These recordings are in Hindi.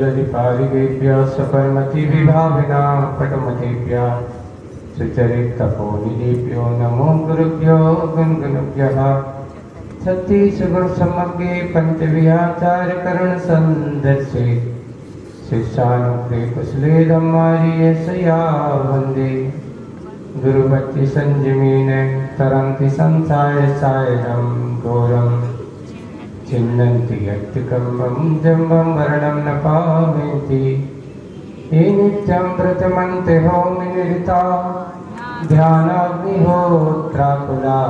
पारिकेभ्यः सपर्मतिविभाविनां पटुमतेभ्यः सुचरितपोनिदेभ्यो नमो गुरुभ्यो गुणगुणभ्यः छत्तीसगुणसमग्रे पञ्चविहाचार्यकरणसन्दर्शे शिष्यानुग्रे कुशले धम्मारियसया वन्दे गुरुभक्ति संयमेन तरन्ति संसाय सायरं घोरम् चिन्नन्ति यत्कम्बं जम्बं वर्णं न पावन्ति ये नित्यं व्रतमन्ते होमिनिरता ध्यानाग्निहोत्राकुला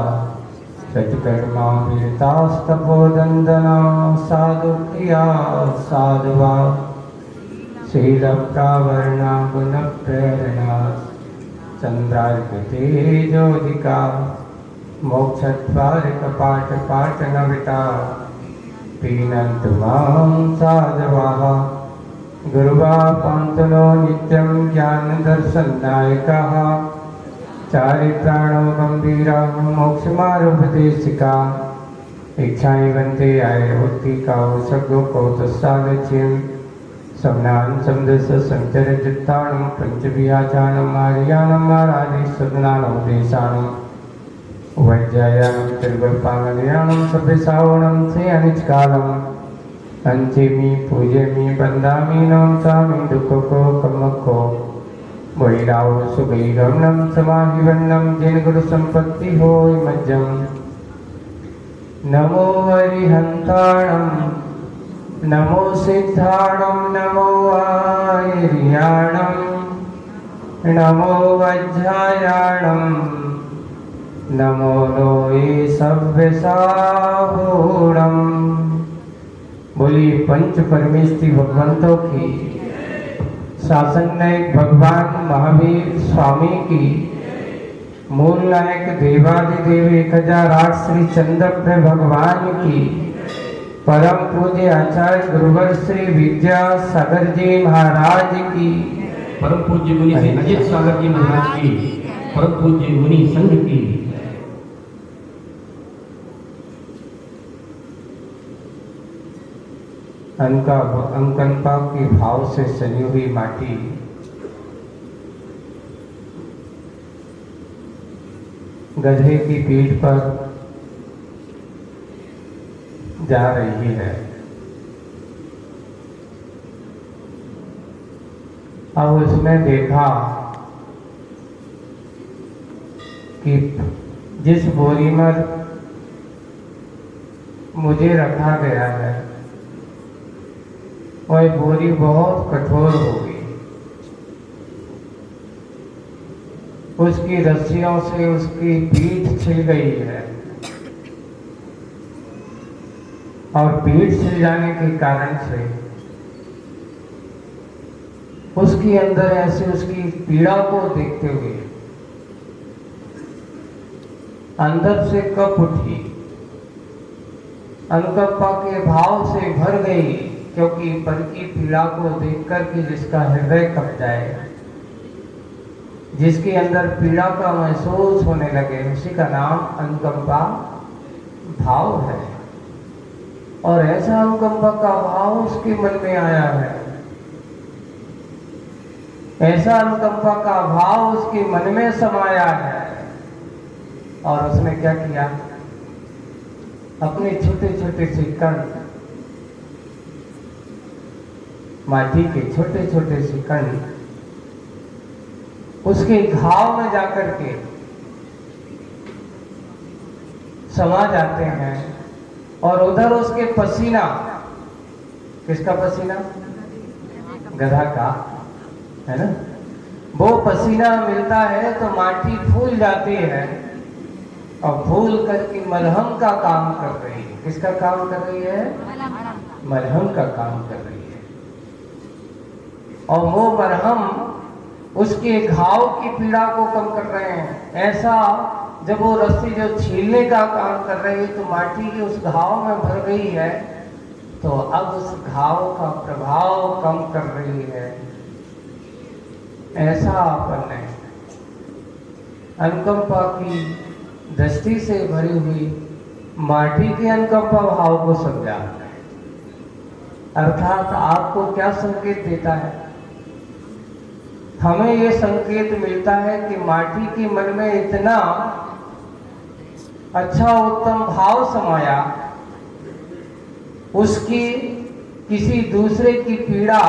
सत्कर्मा विरतास्तपोदन्दना साधुक्रिया साधुवा शीलप्रावरणा गुणप्रेरणा चन्द्रार्कतेजोदिका मोक्षद्वारकपाटपाटनविता पीनन्तु मां साधवाः गुरुवापान्तनो नित्यं ज्ञानदर्शननायकाः चारित्राणो गम्भीराः मोक्षमार्गोपदेशिका इच्छान्ते आयुर्भक्तिकाः सद्गो कौतसागच्छेन् समनान् समदस संचरचित्तानं पञ्चविहाचानं आर्याणम् आराधेश्वरनानं देशानं वैज्यायानं त्रिगुणपालयानं सभ्यसावनं से अनिजकालं अंचेमी पूजेमी बंदामी नम सामी दुखको कमको वैराव सुगैरवनं समाहिवन्नं जिन गुरु संपत्ति होय मज्जं नमो अरिहंताणं नमो सिद्धाणं नमो आर्याणं नमो वज्रायाणं नमो लोये सभ्यसाहूणं। बोलिए पंच परमेष्टि भगवंतों की, शासन नायक भगवान महावीर स्वामी की, मूल नायक देवादिदेव 1008 श्री चंद्रप्र भगवान की, परम पूज्य आचार्य गुरुवर श्री विद्यासागर जी महाराज की, परम पूज्य मुनि श्री अजित सागर जी महाराज की, परम पूज्य मुनि संघ की। अनुकंपा के भाव से सनी हुई माटी गधे की पीठ पर जा रही है। अब उसने देखा कि जिस बोरी में मुझे रखा गया है वह बोरी बहुत कठोर हो गई। उसकी रस्सियों से उसकी पीठ छिल गई है और पीठ छिल जाने के कारण से उसके अंदर ऐसे उसकी पीड़ा को देखते हुए अंदर से कप उठी, अनुकंपा के भाव से भर गई, क्योंकि पर की पीड़ा को देखकर के जिसका हृदय कप जाए, जिसके अंदर पीड़ा का महसूस होने लगे, उसी का नाम अनुकंपा भाव है। और ऐसा अनुकंपा का भाव उसके मन में आया है, ऐसा अनुकंपा का भाव उसके मन में समाया है। और उसने क्या किया, अपने छोटे छोटे से कण, माटी के छोटे छोटे से कण उसके घाव में जाकर के समा जाते हैं और उधर उसके पसीना, किसका पसीना, गधा का, है ना, वो पसीना मिलता है तो माटी फूल जाती है और फूल करके मलहम का काम कर रही है। किसका काम कर रही है, मलहम का काम कर रही है। और वो मरहम उसके घाव की पीड़ा को कम कर रहे हैं। ऐसा जब वो रस्सी जो छीलने का काम कर रही है तो माटी की उस घाव में भर गई है, तो अब उस घाव का प्रभाव कम कर रही है। ऐसा अपन ने अनुकंपा की दृष्टि से भरी हुई माटी के अनुकंपा भाव को समझा। अर्थात आपको क्या संकेत देता है? हमें ये संकेत मिलता है कि माटी के मन में इतना अच्छा उत्तम भाव समाया, उसकी किसी दूसरे की पीड़ा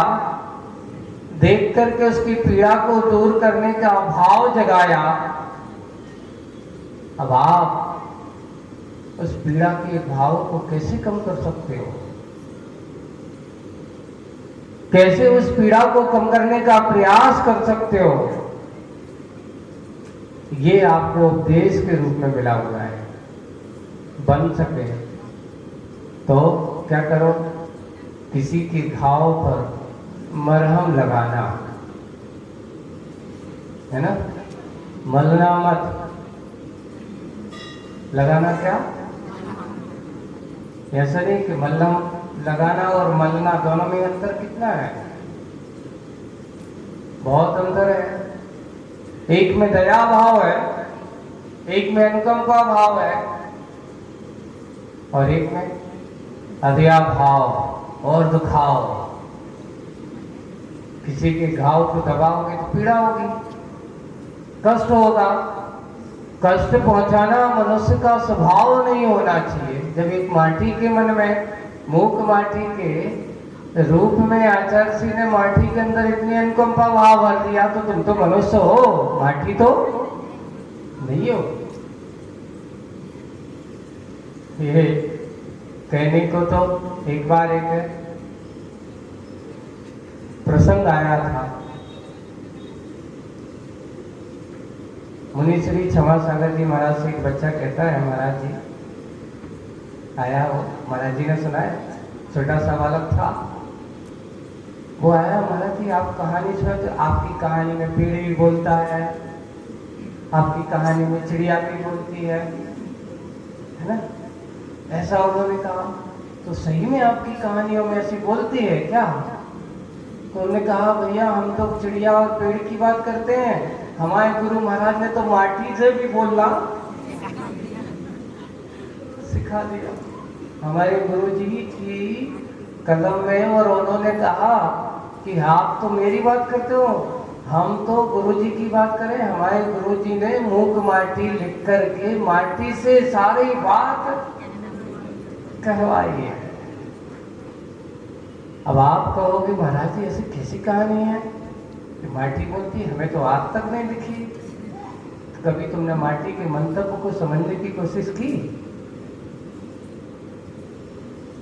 देख करके उसकी पीड़ा को दूर करने का भाव जगाया। अब आप उस पीड़ा के भाव को कैसे कम कर सकते हो? कैसे उस पीड़ा को कम करने का प्रयास कर सकते हो? ये आपको उपदेश के रूप में मिला हुआ है। बन सके तो क्या करो? किसी के घाव पर मरहम लगाना, है ना? मलना मत, लगाना क्या? ऐसा नहीं कि मलहम लगाना और मलना दोनों में अंतर कितना है? बहुत अंतर है। एक में दया भाव है, एक में अनुकंपा भाव है, और एक में अदया भाव और दुखाव। किसी के घाव को दबाओगे तो पीड़ा होगी, कष्ट होगा। कष्ट पहुंचाना मनुष्य का स्वभाव नहीं होना चाहिए। जब एक माटी के मन में, मूक माटी के रूप में आचार्य श्री ने माटी के अंदर इतनी अनुकंपा भाव भर दिया, तो तुम तो मनुष्य हो, माटी तो नहीं हो। ये कहने को तो एक बार एक प्रसंग आया था। मुनि श्री क्षमा सागर जी महाराज से एक बच्चा कहता है, महाराज जी आया हो, महाराज जी ने सुना है, छोटा सा बालक था, वो आया, महाराज जी आप कहानी सुना, तो आपकी कहानी में पेड़ भी बोलता है, आपकी कहानी में चिड़िया भी बोलती है ना? ऐसा उन्होंने कहा। तो सही में आपकी कहानियों में ऐसी बोलती है क्या? तो उन्होंने कहा, भैया हम तो चिड़िया और पेड़ की बात करते हैं, हमारे गुरु महाराज ने तो माटी से भी बोलना सिखा दिया। हमारे गुरु जी की कदम में, और उन्होंने कहा कि आप तो मेरी बात करते हो, हम तो गुरु जी की बात करें। हमारे गुरु जी ने मूक माटी लिख करके माटी से सारी बात कहवाई है। अब आप कहोगे, महाराज जी ऐसी कैसी कहानी है कि माटी बोलती है? हमें तो आज तक नहीं दिखी। तो कभी तुमने माटी के मंतव्य को समझने की कोशिश की?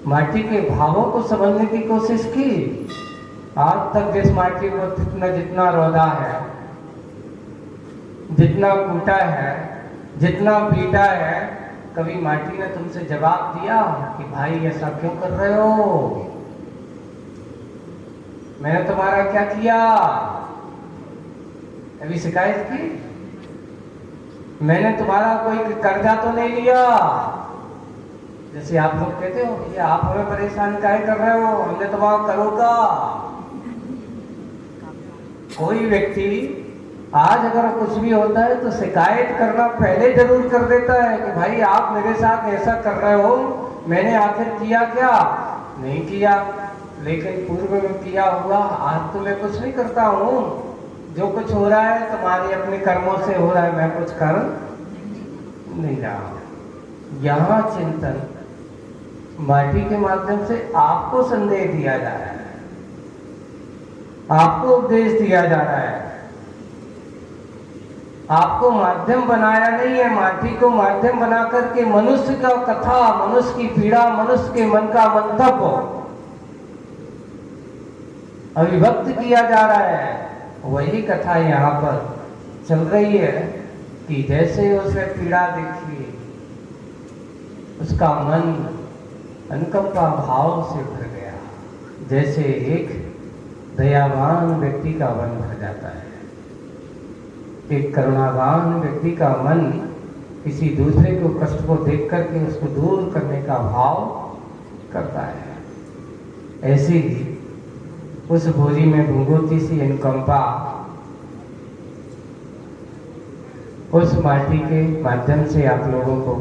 माटी के भावों को समझने की कोशिश की? आज तक जिस माटी को जितना रोदा है, जितना कूटा है, जितना पीटा है, कभी माटी ने तुमसे जवाब दिया कि भाई ऐसा क्यों कर रहे हो? मैंने तुम्हारा क्या किया? अभी शिकायत की? मैंने तुम्हारा कोई कर्जा तो नहीं लिया? जैसे आप लोग कहते हो, ये आप हमें परेशान काहे कर रहे हो, हमने तुम्हारा करोगा। कोई व्यक्ति आज अगर कुछ भी होता है तो शिकायत करना पहले जरूर कर देता है कि भाई आप मेरे साथ ऐसा कर रहे हो, मैंने आखिर किया क्या? नहीं किया, लेकिन पूर्व में किया हुआ, आज तो मैं कुछ नहीं करता हूँ। जो कुछ हो रहा है तुम्हारे अपने कर्मों से हो रहा है, मैं कुछ कर नहीं रहा। यहाँ चिंतन माटी के माध्यम से आपको संदेह दिया जा रहा है, आपको उपदेश दिया जा रहा है, आपको माध्यम बनाया नहीं है। माटी को माध्यम बना करके मनुष्य का कथा, मनुष्य की पीड़ा, मनुष्य के मन का मंतव्य अभिव्यक्त किया जा रहा है। वही कथा यहाँ पर चल रही है कि जैसे उसे पीड़ा देखी, उसका मन अनुकंपा भाव से भर गया, जैसे एक दयावान व्यक्ति का मन भर जाता है। एक करुणावान व्यक्ति का मन किसी दूसरे को कष्ट को देख करके उसको दूर करने का भाव करता है। ऐसे ही उस भोरी में भूगोती सी अनुकंपा उस माटी के माध्यम से आप लोगों को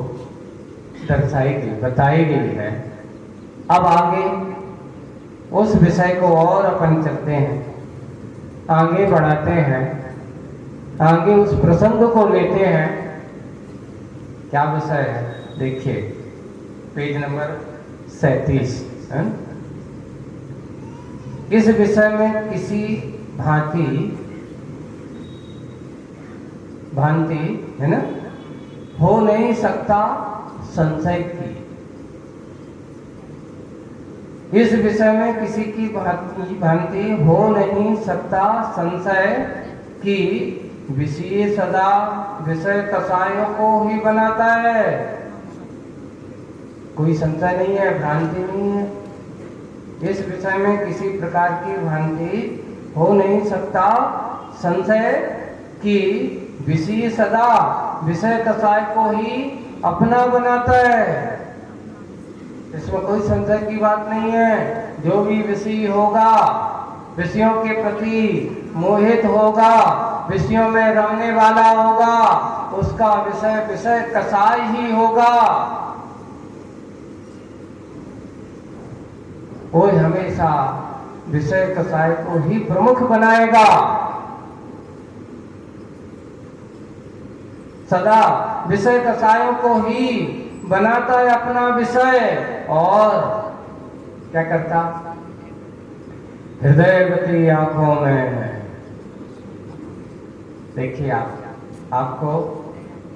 दर्शाई गई, बताई गई है। अब आगे उस विषय को और अपन चलते हैं, आगे बढ़ाते हैं, आगे उस प्रसंग को लेते हैं। क्या विषय है देखिए, पेज नंबर 37 है। इस विषय में किसी भांति है ना हो नहीं सकता संशय की। इस विषय में किसी की भांति हो नहीं सकता संशय कि विषय सदा विषय कसायों को ही बनाता है। कोई संशय नहीं है, भ्रांति नहीं है। इस विषय में किसी प्रकार की भ्रांति हो नहीं सकता संशय कि विषय सदा विषय कसाय को ही अपना बनाता है। इसमें कोई संशय की बात नहीं है। जो भी विषय होगा, विषयों के प्रति मोहित होगा, विषयों में रमने वाला होगा, उसका विषय विषय कसाय ही होगा। वो हमेशा विषय कसाय को ही प्रमुख बनाएगा। सदा विषय कसायों को ही बनाता है अपना विषय, और क्या करता, हृदयवती आंखों में। देखिए आपको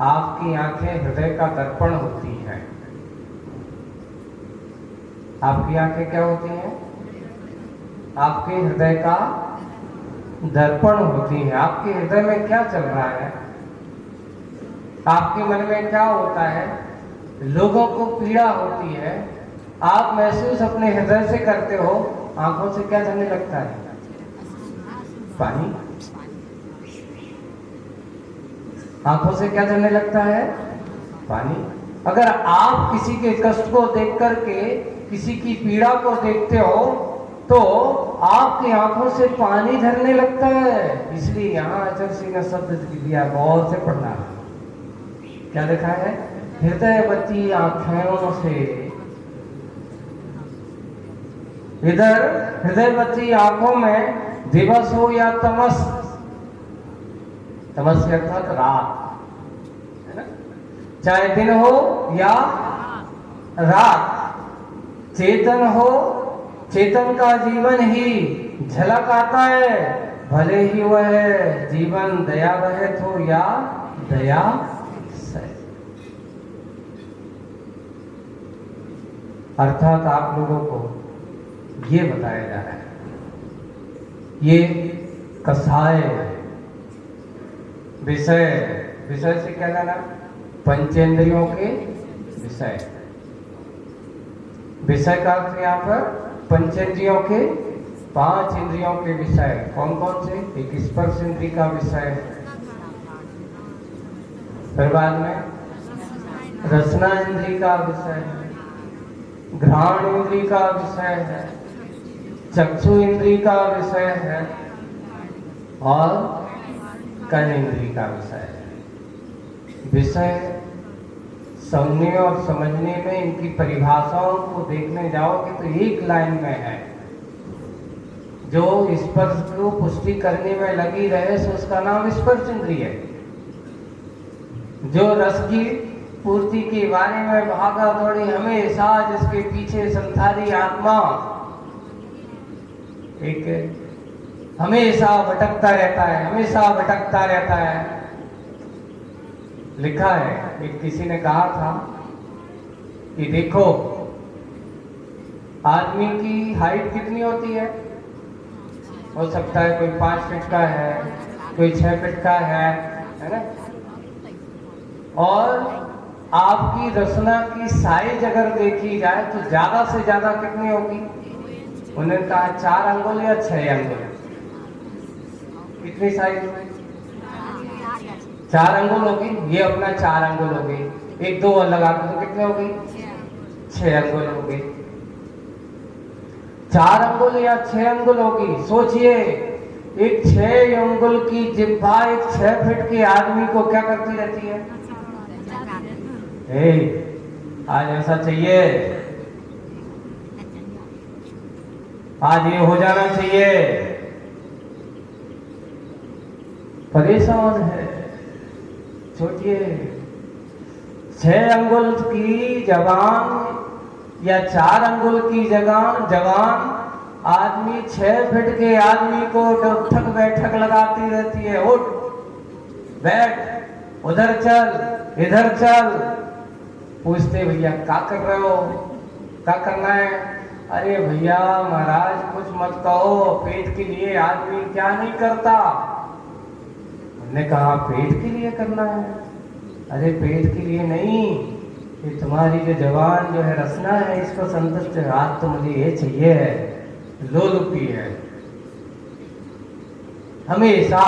आपकी आंखें हृदय का दर्पण होती हैं। आपकी आंखें क्या होती हैं? आपके हृदय का दर्पण होती है। आपके हृदय में क्या चल रहा है, आपके मन में क्या होता है, लोगों को पीड़ा होती है, आप महसूस अपने हृदय से करते हो। आंखों से क्या झरने लगता है? पानी। आंखों से क्या झरने लगता है? पानी। अगर आप किसी के कष्ट को देख करके, किसी की पीड़ा को देखते हो, तो आपकी आंखों से पानी झरने लगता है। इसलिए यहां अचर सिंह शब्द दिया, गौर से पढ़ना। क्या लिखा है? हृदयवती आंखों से। इधर हृदयवती आंखों में दिवस हो या तमस, तमस अर्थात रात, है ना? चाहे दिन हो या रात, चेतन हो, चेतन का जीवन ही झलक आता है, भले ही वह जीवन दया रहित हो या दया सहित। अर्थात आप लोगों को ये बताया जा रहा है, ये कसाय विषय, विषय से क्या जाना? पंचेंद्रियों के विषय। विषय का अर्थ यहाँ पर पंचेंद्रियों के, 5 इंद्रियों के विषय। कौन कौन से? एक स्पर्श इंद्रिय का विषय, फिर बाद में रसना इंद्रिय का विषय, घ्राण इंद्रिय का विषय है, चक्षु इंद्रिय का विषय है, और कर्म इंद्रिय का विषय है। विषय सुनने और समझने में, इनकी परिभाषाओं को देखने जाओगे तो एक लाइन में है। जो स्पर्श को पुष्टि करने में लगी रहे सो उसका नाम स्पर्श इंद्रिय है। जो रस की पूर्ति के बारे में भागा दौड़ी हमेशा, जिसके पीछे संसारी आत्मा एक हमेशा भटकता रहता है, हमेशा भटकता रहता है। लिखा है, एक किसी ने कहा था कि देखो आदमी की हाइट कितनी होती है? हो सकता है कोई 5 फीट का है, कोई 6 फीट का है ना? और आपकी रचना की साइज अगर देखी जाए तो ज्यादा से ज्यादा कितनी होगी? उन्होंने कहा 4 अंगुल या 6 अंगुल। कितनी साइज? 4 अंगुल होगी। ये अपना 4 अंगुल हो गई, 1 2 और लगा तो कितने हो गई? 6 अंगुल हो गई। 4 अंगुल या 6 अंगुल होगी। सोचिए, एक 6 अंगुल की जिह्वा एक 6 फीट के आदमी को क्या करती रहती है? आज ऐसा चाहिए, आज ये हो जाना चाहिए। परेशान है। सोचिए 6 अंगुल की जवान या 4 अंगुल की जवान आदमी 6 फीट के आदमी को उठक बैठक लगाती रहती है। उठ बैठ, उधर चल, इधर चल। पूछते भैया क्या कर रहे हो, क्या करना है? अरे भैया महाराज कुछ मत कहो, पेट के लिए आदमी क्या नहीं करता। हमने कहा पेट के लिए करना है? अरे पेट के लिए नहीं, ये तुम्हारी जो जवान जो है रसना है इसको संतुष्ट आज तो मुझे ये चाहिए है, लोलुपी है। हमेशा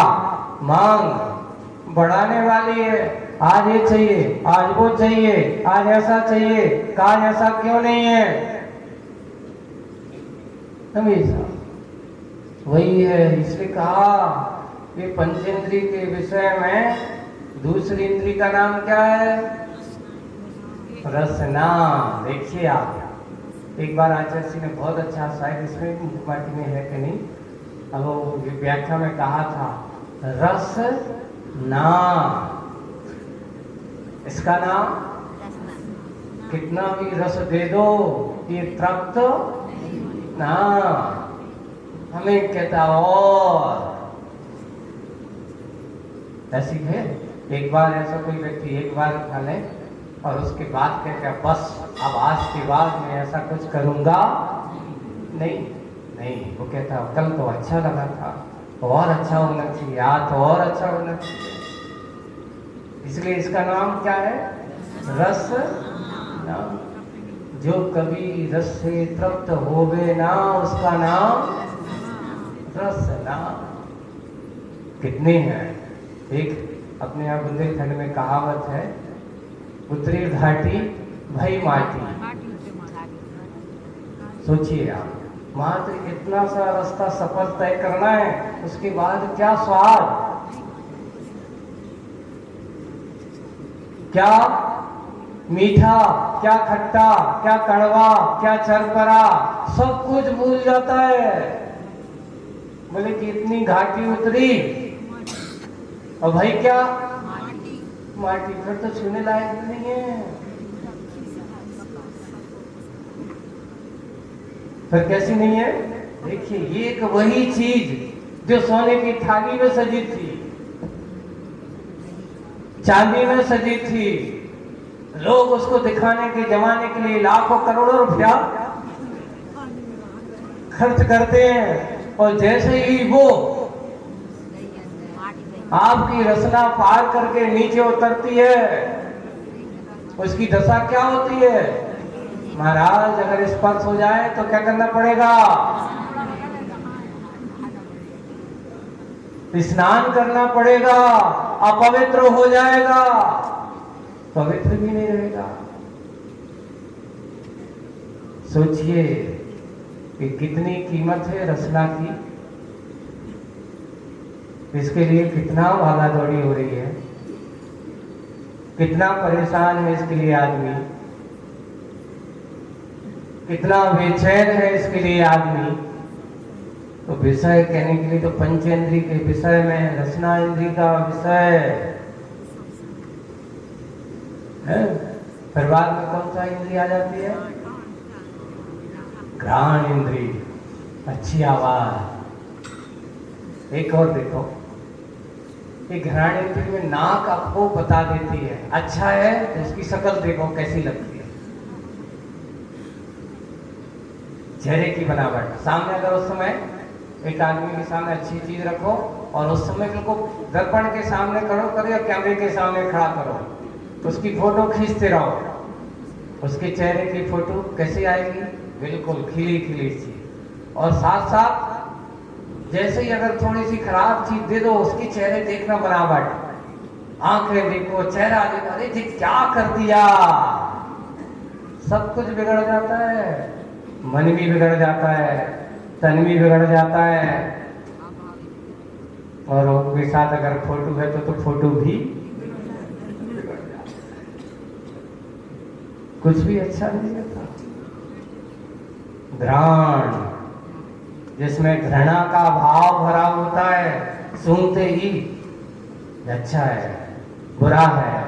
मांग बढ़ाने वाली है। आज ये चाहिए, आज वो चाहिए, आज ऐसा चाहिए, काज ऐसा क्यों नहीं है? हमेशा वही है। इसलिए कहा ये पंचेंद्रिय के विषय में दूसरी इंद्री का नाम क्या है? रसना। देखिए आप, एक बार आचार्य जी ने बहुत अच्छा शायद इसमें मुखमाटी में है कि नहीं, अब वो व्याख्या में कहा था रस ना, इसका नाम कितना भी रस दे दो ये तृप्त ना, हमें कहता और ऐसी है। एक बार ऐसा कोई व्यक्ति एक बार खा ले और उसके बाद कहते हैं बस अब आज के बाद मैं ऐसा कुछ करूंगा नहीं। नहीं, वो कहता कल तो अच्छा लगा था, और अच्छा होना चाहिए, आज तो और अच्छा होना चाहिए। इसलिए इसका नाम क्या है? रस ना। जो कभी रस से तृप्त होवे ना उसका नाम रस ना। कितने हैं? एक अपने यहाँ बुंदेलखंड में कहावत है, उत्तरी घाटी भई माटी। सोचिए आप, मात्र इतना सा रास्ता सफर तय करना है, उसके बाद क्या स्वाद, क्या मीठा, क्या खट्टा, क्या कड़वा, क्या चरपरा, सब कुछ भूल जाता है। बोले कि इतनी घाटी उतरी और भाई क्या माटी, फिर तो छूने लायक नहीं है। फिर कैसी नहीं है? देखिए ये एक वही चीज जो सोने की थाली में सजी थी, चांदी में सजी थी, लोग उसको दिखाने के जमाने के लिए लाखों करोड़ों रुपया खर्च करते हैं, और जैसे ही वो आपकी रसना पार करके नीचे उतरती है, उसकी दशा क्या होती है? महाराज अगर स्पर्श हो जाए तो क्या करना पड़ेगा? स्नान करना पड़ेगा, अपवित्र हो जाएगा, पवित्र भी नहीं रहेगा। सोचिए कि कितनी कीमत है रसना की, इसके लिए कितना भागा दौड़ी हो रही है, कितना परेशान है इसके लिए आदमी, कितना बेचैन है इसके लिए आदमी। तो विषय कहने के लिए तो पंचेंद्रिय के विषय में रसना इंद्रिय का विषय है। फिर बाद में कौन सा इंद्रिय आ जाती है? घ्राण इंद्रिय, अच्छी आवाज। एक और देखो, एक घ्राण इंद्रिय में नाक आपको बता देती है अच्छा है, तो इसकी शक्ल देखो कैसी लगती है, चेहरे की बनावट। सामने अगर उस समय एक आदमी के सामने अच्छी चीज रखो और उस समय बिल्कुल दर्पण के सामने खड़ो करो या कैमरे के सामने खड़ा करो, उसकी फोटो खींचते रहो, उसके चेहरे की फोटो कैसी आएगी? बिल्कुल खिली खिली सी। और साथ साथ जैसे ही अगर थोड़ी सी खराब चीज दे दो, उसकी चेहरे देखना बनावट, आंखें देखो, चेहरा देखो, अरे जी क्या कर दिया, सब कुछ बिगड़ जाता है। मन भी बिगड़ जाता है, तन भी बिगड़ जाता है, और उनके साथ अगर फोटो है तो फोटो भी बिगड़ जाता है, कुछ भी अच्छा नहीं रहता। घ्राण जिसमें घृणा का भाव भरा होता है, सुनते ही अच्छा है, बुरा है,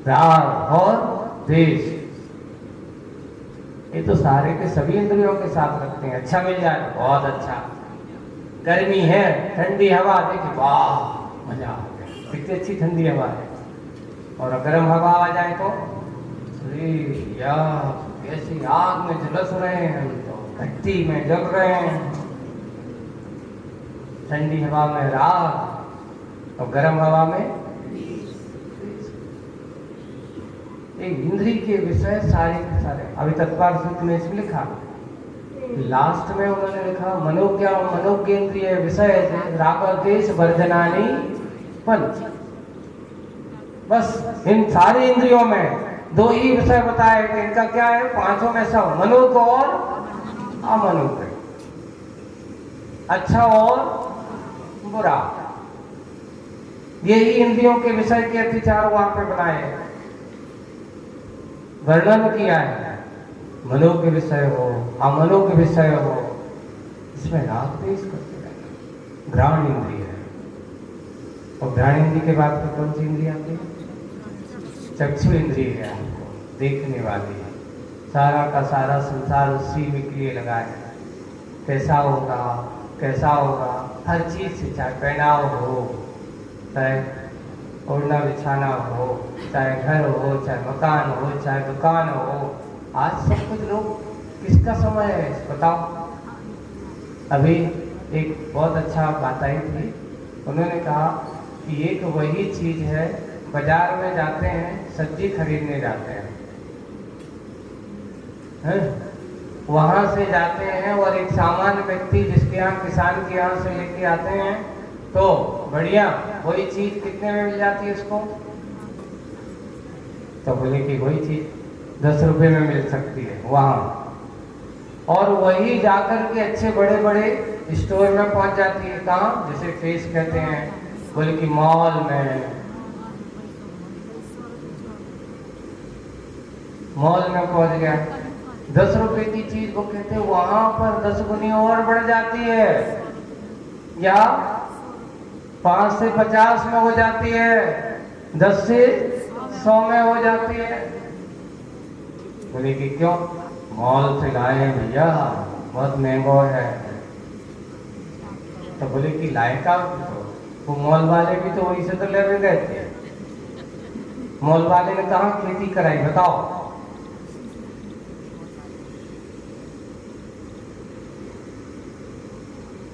राग और द्वेष, ये तो सारे के सभी इंद्रियों के साथ रखते हैं। अच्छा मिल जाए तो बहुत अच्छा, गर्मी है, ठंडी हवा देखी, वाह मजा आ गया, कितनी अच्छी ठंडी हवा है। और गर्म हवा आ जाए तो अरे यार ऐसी आग में झुलस रहे हैं, तो भट्टी में जल रहे हैं। ठंडी हवा में राग और गर्म हवा में एक इंद्री के विषय सारे के सारे। अभी तत्पर सूत्र में इसमें लिखा, लास्ट में उन्होंने लिखा मनोज्ञा मनोज्ञेंद्रिय विषय राग द्वेष वर्जनानि पंच। बस इन सारी इंद्रियों में दो ही विषय बताए कि इनका क्या है, पांचों में सब मनोक और अमनोक, अच्छा और बुरा, यही इंद्रियों के विषय के अतिचार वहां पे बनाए, वर्णन किया है। मनो के विषय हो, अमनो के विषय हो, इसमें राग द्वेष करते रहना घ्राण इंद्रिय है। और घ्राण इंद्रिय के बाद में कौन सी इंद्रिय आती है? चक्षु इंद्रिय है, हमको देखने वाली है। सारा का सारा संसार उसी में के लिए लगा है, कैसा होगा कैसा होगा, हर चीज से, चाहे पहनाव हो, चाहे ओढ़ना बिछाना हो, चाहे घर हो, चाहे मकान हो, चाहे दुकान हो, आज सब कुछ लोग किसका समय है बताओ। अभी एक बहुत अच्छा बात आई थी, उन्होंने कहा कि एक वही चीज है, बाजार में जाते हैं, सब्जी खरीदने जाते हैं, वहां से जाते हैं और एक सामान्य व्यक्ति जिसके यहाँ किसान के यहाँ से लेके आते हैं, तो बढ़िया वही चीज कितने में मिल जाती है उसको? तो बोले कि वही चीज 10 रुपए में मिल सकती है वहां। और वही जाकर के अच्छे बड़े बड़े स्टोर में पहुंच जाती है, कहाँ? जिसे फेस कहते हैं, बोले कि मॉल में पहुंच गया, 10 रुपए की चीज वो कहते हैं वहां पर 10 गुनी और बढ़ जाती है, या 5 से 50 में हो जाती है, 10 से 100 में हो जाती है। बोले कि क्यों? मॉल से लाए हैं भैया, बहुत महंगा है। तो बोले कि लाए का, वो मॉल वाले भी तो वही से तो ले गए थे, मॉल वाले ने कहाँ खेती कराई बताओ?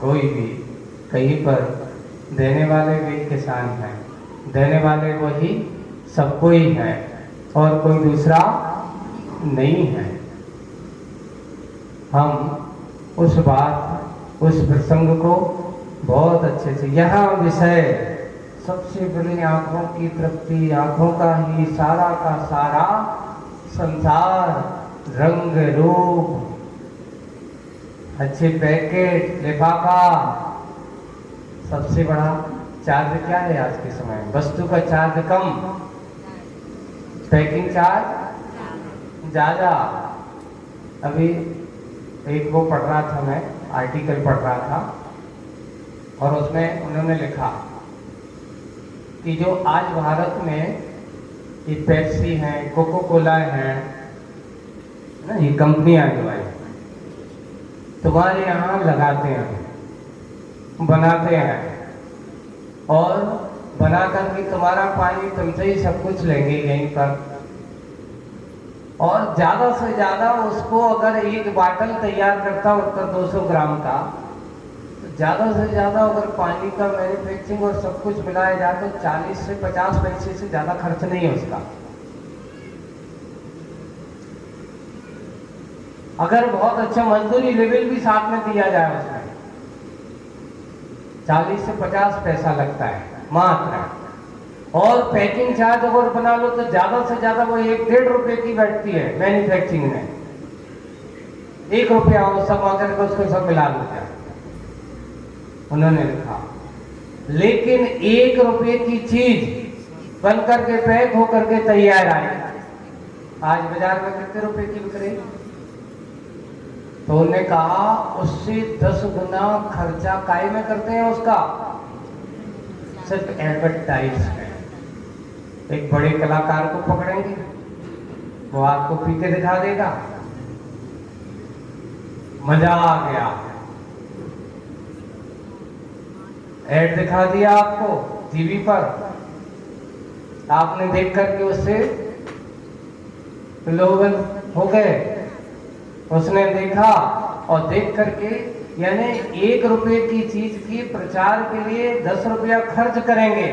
कोई भी कहीं पर देने वाले भी किसान हैं, देने वाले वही सबको ही है, और कोई दूसरा नहीं है। हम उस बात, उस प्रसंग को बहुत अच्छे से, यहाँ विषय सबसे बड़ी आंखों की तृप्ति, आंखों का ही सारा का सारा संसार, रंग रूप, अच्छे पैकेट, लिफाफा, सबसे बड़ा चार्ज क्या है आज के समय में? वस्तु का चार्ज कम, पैकिंग चार्ज ज्यादा। अभी एक वो पढ़ रहा था, मैं आर्टिकल पढ़ रहा था, और उसमें उन्होंने लिखा कि जो आज भारत में ये पेप्सी है, कोको कोला है ना, ये कंपनियां जो है तुम्हारे यहाँ लगाते हैं, बनाते हैं, और बना करके तुम्हारा पानी तुमसे ही सब कुछ लेंगे यहीं पर। और ज्यादा से ज्यादा उसको अगर एक बाटल तैयार करता होता 200 ग्राम का, तो ज्यादा से ज्यादा अगर पानी का मैन्युफैक्चरिंग और सब कुछ मिलाया जाए तो 40 से 50 पैसे से ज्यादा खर्च नहीं है उसका। अगर बहुत अच्छा मजदूरी लेवल भी साथ में दिया जाए, उसमें 40 से 50 पैसा लगता है मात्र। और पैकिंग चार्ज अगर बना लो तो ज्यादा से ज्यादा वो 1-1.5 रुपए की बैठती है मैन्युफैक्चरिंग में, 1 रुपया वो सब आकर के उसको सब मिला देता है, उन्होंने लिखा। लेकिन 1 रुपए की चीज बन करके पैक होकर के तैयार आई, आज बाजार में कितने रुपए की बिक रही? तो उन्होंने कहा उससे 10 गुना खर्चा काय में करते हैं उसका, सिर्फ एडवर्टाइज में। एक बड़े कलाकार को पकड़ेंगे, वो आपको पी के दिखा देगा, मजा आ गया, एड दिखा दिया आपको टीवी पर, आपने देख करके उससे लोगन हो गए। उसने देखा और देख करके, यानी 1 रुपए की चीज की प्रचार के लिए 10 रुपया खर्च करेंगे,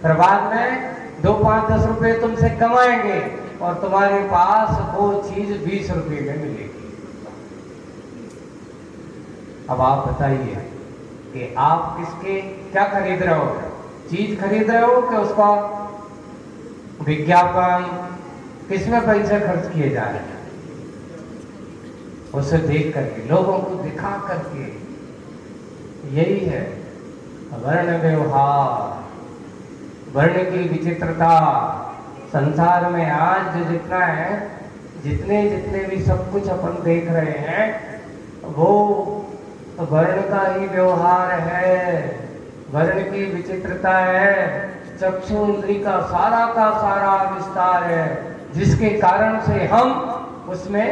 फिर बाद में 2, 5, 10 रुपए तुमसे कमाएंगे और तुम्हारे पास वो चीज 20 रुपए में मिलेगी। अब आप बताइए कि आप किसके क्या खरीद रहे हो, चीज खरीद रहे हो कि उसका विज्ञापन, किसमें पैसे खर्च किए जा रहे हैं? उसे देख करके, लोगों को दिखा करके। यही है वर्ण व्यवहार, वर्ण की विचित्रता। संसार में आज जो जितना है, जितने जितने भी सब कुछ अपन देख रहे हैं, वो वर्ण का ही व्यवहार है, वर्ण की विचित्रता है, चक्षु इंद्री का सारा विस्तार है, जिसके कारण से हम उसमें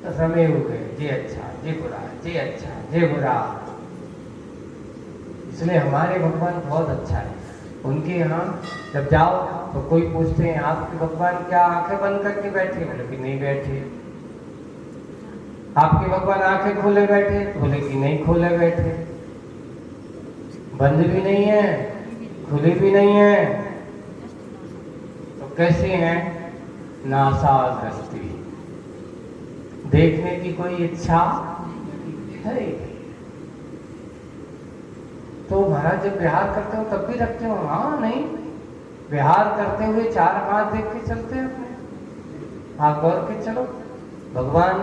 रमे हुए, ये अच्छा ये बुरा, ये अच्छा ये बुरा। इसलिए हमारे भगवान बहुत अच्छा है। उनके यहाँ जब जाओ तो कोई पूछते हैं आपके भगवान क्या आंखें बंद करके बैठे, बोले कि नहीं बैठे। आपके भगवान आंखें खोले बैठे, बोले कि नहीं खोले बैठे। बंद भी नहीं है, खुली भी नहीं है, तो कैसे हैं? नासा दृष्टि, देखने की कोई इच्छा है। तो महाराज जब विहार करते हो तब भी रखते हो? हाँ नहीं, विहार करते हुए 4 हाथ देख के चलते हैं अपने, आप गौर के चलो। भगवान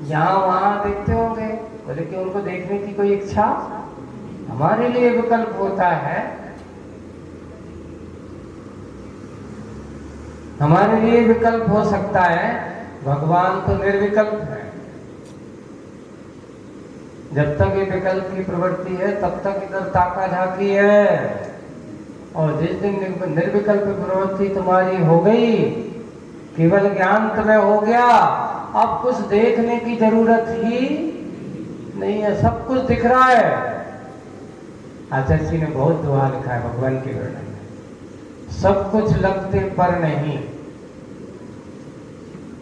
यहाँ वहां देखते होंगे, बोले कि उनको देखने की कोई इच्छा हमारे लिए विकल्प होता है, हमारे लिए विकल्प हो सकता है। भगवान तो निर्विकल्प है। जब तक ये विकल्प की प्रवृत्ति है तब तक इधर ताका झाकी है, और जिस दिन निर्विकल्प प्रवृत्ति तुम्हारी हो गई, केवल ज्ञान तुम्हें हो गया, अब कुछ देखने की जरूरत ही नहीं है, सब कुछ दिख रहा है। आचार्य जी ने बहुत दुआ लिखा है भगवान के वर्णन में, सब कुछ लगते पर नहीं।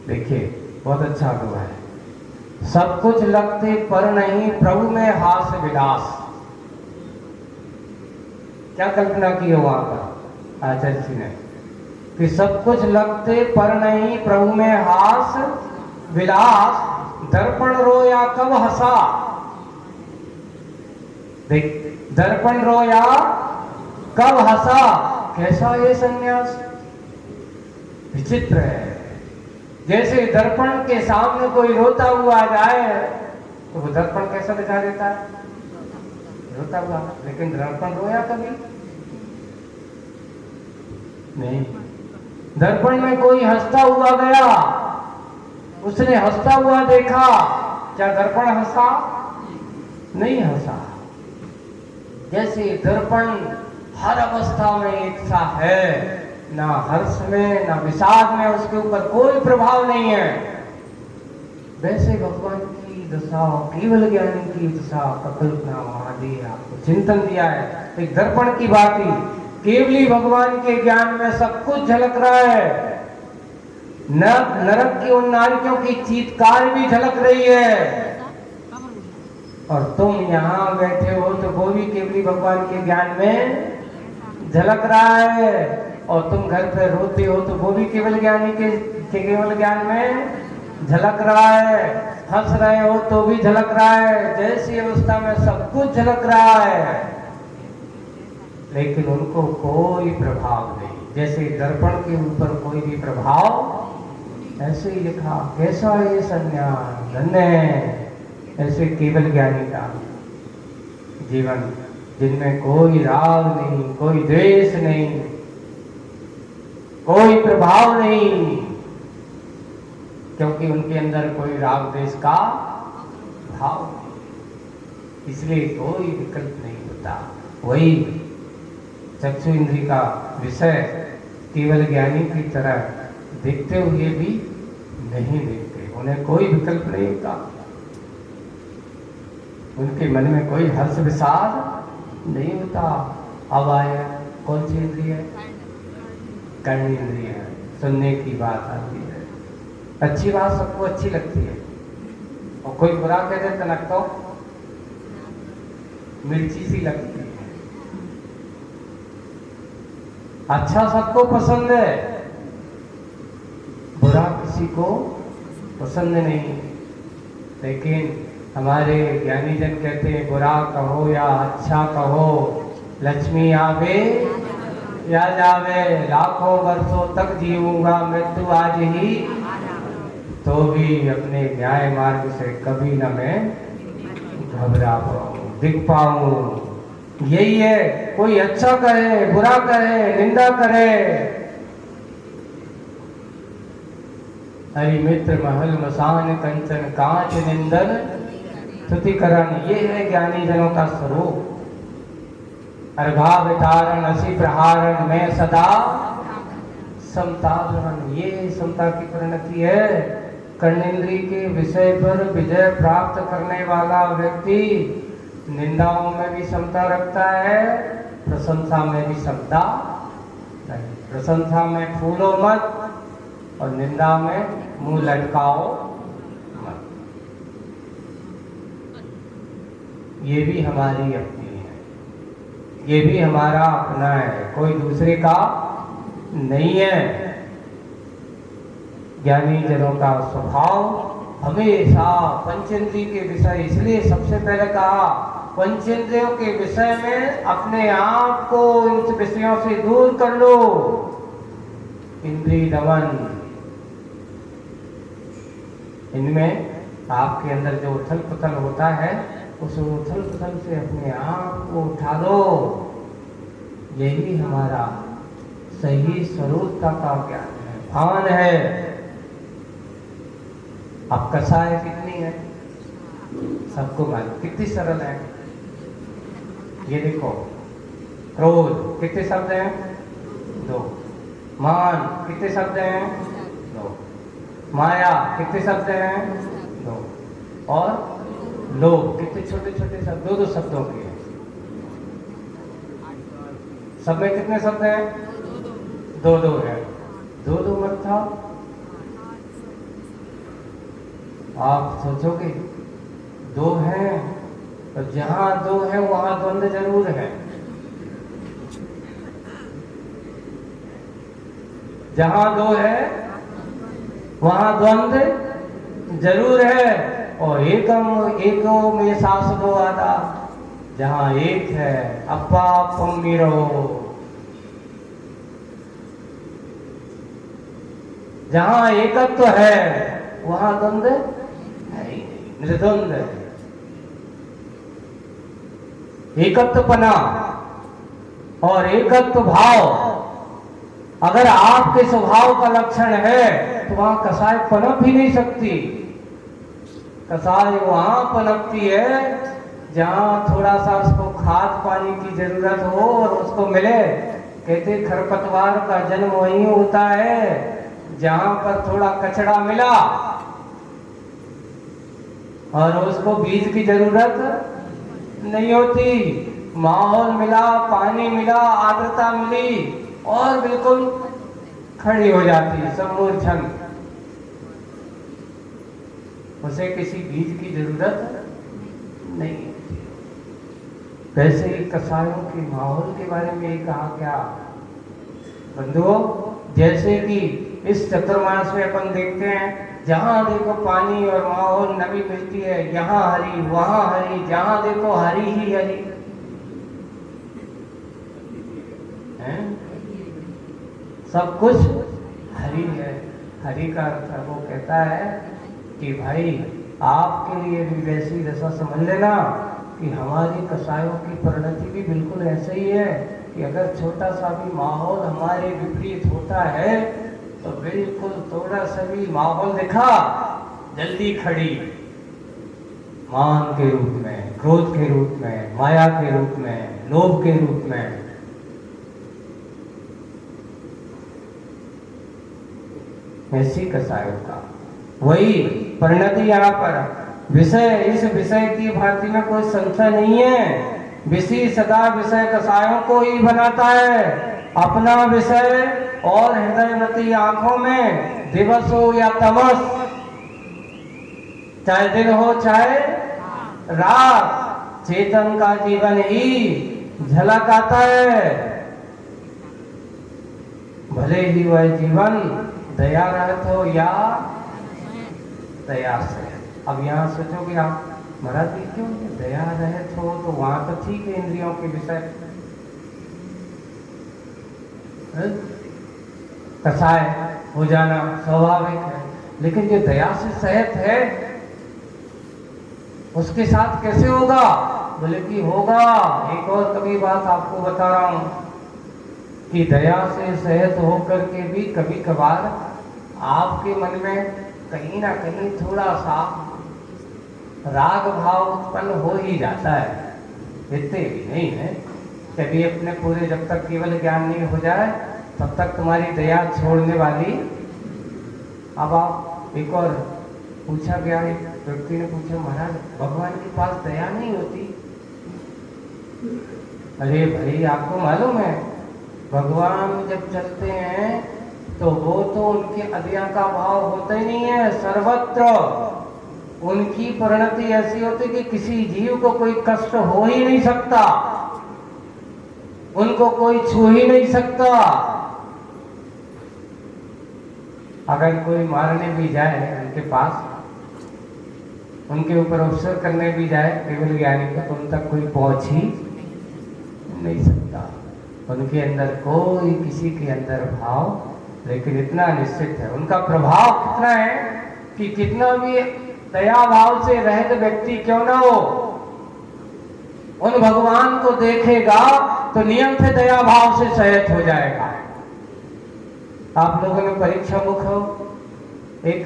देखिए बहुत अच्छा दुआ है, सब कुछ लगते पर नहीं, प्रभु में हास विलास। क्या कल्पना की है वहां पर आचार्य जी ने, कि सब कुछ लगते पर नहीं, प्रभु में हास विलास, दर्पण रोया कब हंसा। देख, दर्पण रोया कब हंसा, कैसा ये संन्यास, विचित्र है। जैसे दर्पण के सामने कोई रोता हुआ जाए तो वो दर्पण कैसा दिखा देता है, रोता हुआ, लेकिन दर्पण रोया कभी नहीं। दर्पण में कोई हंसता हुआ गया, उसने हंसता हुआ देखा, क्या दर्पण हंसा? नहीं हंसा। जैसे दर्पण हर अवस्था में एक सा है, ना हर्ष में ना विषाद में उसके ऊपर कोई प्रभाव नहीं है, वैसे भगवान की दशा, केवल ज्ञानी की दशा का कल्पना महादेव आपको चिंतन दिया है। एक दर्पण की बात ही, केवली भगवान के ज्ञान में सब कुछ झलक रहा है, नरक की उन नारियों की चीत्कार भी झलक रही है, और तुम यहाँ बैठे हो तो वो भी केवली भगवान के ज्ञान में झलक रहा है, और तुम घर पे रोते हो तो वो भी केवल ज्ञानी के केवल ज्ञान में झलक रहा है, हंस रहे हो तो भी झलक रहा है। जैसी अवस्था में सब कुछ झलक रहा है, लेकिन उनको कोई प्रभाव नहीं, जैसे दर्पण के ऊपर कोई भी प्रभाव। ऐसे ही लिखा, कैसा ये संन्यास धन्य है, ऐसे केवल ज्ञानी का जीवन, जिनमें कोई राग नहीं, कोई द्वेष नहीं, कोई प्रभाव नहीं, क्योंकि उनके अंदर कोई राग द्वेष का स्वभाव नहीं, इसलिए कोई विकल्प नहीं होता। वही चक्षु इंद्रिय का विषय केवल ज्ञानी की तरह देखते हुए भी नहीं देखते, उन्हें कोई विकल्प नहीं होता, उनके मन में कोई हर्ष विषाद नहीं होता। अब आया कौन सी इंद्रिय? कर्म इंद्रिय। सुनने की बात आती है, अच्छी बात सबको अच्छी लगती है, और कोई बुरा कह दे तनक तो मिर्ची सी लगती है। अच्छा सबको पसंद है, बुरा किसी को पसंद नहीं। लेकिन हमारे ज्ञानी जन कहते हैं बुरा कहो या अच्छा कहो, लक्ष्मी आवे या जावे, लाखों वर्षों तक जीऊंगा मृत्यु आज ही, तो भी अपने न्याय मार्ग से कभी न मैं घबरा पाऊं, दिख पाऊं। यही है, कोई अच्छा कहे, बुरा कहे, निंदा करे, हरि मित्र महल मसान कंचन कांच निंदन स्तुतिकरण, ये है ज्ञानी जनों का स्वरूप। अर्घा वितारण असी प्रहारण में सदा समता ग्रहण, ये समता की परिणति है। कर्णेंद्रिय के विषय पर विजय प्राप्त करने वाला व्यक्ति निंदाओं में भी समता रखता है, प्रशंसा में भी समता नहीं। प्रशंसा में फूलो मत और निंदा में मुंह लटकाओ मत। ये भी हमारी अपनी है, ये भी हमारा अपना है, कोई दूसरे का नहीं है। ज्ञानी जनों का स्वभाव हमेशा पंचेंद्रिय के विषय, इसलिए सबसे पहले कहा पंचेंद्रियों के विषय में अपने आप को इन विषयों से दूर कर लो। इंद्रिय दमन, इनमें आपके अंदर जो उथल पुथल होता है, उस उथल पुथल से अपने आप को उठा लो। यही हमारा सही स्वरूपता का ज्ञान है, भान है। अब कसाय कितनी है सबको मालूम, कितनी सरल है। ये देखो, क्रोध कितने शब्द हैं? 2। मान कितने शब्द हैं? 2। माया कितने शब्द हैं? 2। और लोभ कितने छोटे छोटे शब्द, 2 शब्दों के हैं। सब में कितने शब्द हैं? 2 है। 2 मत था, आप सोचोगे 2 हैं, तो जहां 2 है वहां द्वंद्व जरूर है। जहां 2 है वहां द्वंद्व जरूर है। और एको में सास दो आदा, जहां एक है अप्पा पम्मी रहो। जहां एकत्व है वहां द्वंद्व है ही नहीं, निर्द्वंद है। एकत्वपना और एकत्व भाव अगर आपके स्वभाव का लक्षण है तो वहां कसाय पनप ही नहीं सकती। कसाय वहां पनपती है जहां थोड़ा सा उसको खाद पानी की जरूरत हो और उसको मिले। कहते खरपतवार का जन्म वहीं होता है जहां पर थोड़ा कचड़ा मिला और उसको बीज की जरूरत नहीं होती। माहौल मिला, पानी मिला, आर्द्रता मिली और बिल्कुल खड़ी हो जाती, सम्मूर्छन। उसे किसी बीज की जरूरत नहीं होती। वैसे ही कसायों के माहौल के बारे में ये कहा क्या बंधुओं, जैसे कि इस चतुर्मास में अपन देखते हैं जहां देखो पानी और माहौल नमी मिलती है, यहाँ हरी वहां हरी, जहां देखो हरी ही हरी है, सब कुछ हरी है। हरी का अर्थ वो कहता है कि भाई आपके लिए भी वैसी दशा समझ लेना कि हमारी कसायों की परिणति भी बिल्कुल ऐसे ही है कि अगर छोटा सा भी माहौल हमारे विपरीत होता है तो बिल्कुल थोड़ा सा भी माहौल दिखा जल्दी खड़ी। मान के रूप में, क्रोध के रूप में, माया के रूप में, लोभ के रूप में। ऐसी कसायों का वही परिणति यहाँ पर विषय, इस विषय की भांति में कोई संशय नहीं है। विषय सदा विषय कसायों को ही बनाता है। अपना विषय और हृदयवती आंखों में दिवस हो या तमस, चाहे दिन हो चाहे रात, चेतन का जीवन ही झलक आता है। भले ही वह जीवन दया रहित हो या दया से। अब यहाँ सोचोगे आप, महाराज जी क्यों दया रहित हो, तो वहां तो ठीक है इंद्रियों के विषय कसाय हो जाना स्वाभाविक है, लेकिन जो दया से सहित है उसके साथ कैसे होगा? बोले कि होगा। एक और कभी बात आपको बता रहा हूं कि दया से सहित होकर के भी कभी कभार आपके मन में कहीं ना कहीं थोड़ा सा राग भाव उत्पन्न हो ही जाता है। इतने भी नहीं है, कभी अपने पूरे जब तक केवल ज्ञान नहीं हो जाए तब तक तुम्हारी दया छोड़ने वाली। अब आप एक और पूछा गया, एक व्यक्ति ने पूछा, महाराज भगवान के पास दया नहीं होती? अरे भाई आपको मालूम है भगवान जब चलते हैं तो वो तो उनके अदया का भाव होता ही नहीं है। सर्वत्र उनकी परिणति ऐसी होती कि किसी जीव को कोई कष्ट हो ही नहीं सकता, उनको कोई छू ही नहीं सकता। अगर कोई मारने भी जाए उनके पास, उनके ऊपर अवसर करने भी जाए केवल ज्ञानी का, तो उन तक कोई पहुंच ही नहीं सकता। उनके अंदर कोई किसी के अंदर भाव, लेकिन इतना निश्चित है उनका प्रभाव कितना है कि कितना भी दया भाव से रहित व्यक्ति क्यों ना हो, उन भगवान को देखेगा तो नियम से दया भाव से सहित हो जाएगा। आप लोगों ने परीक्षा मुख एक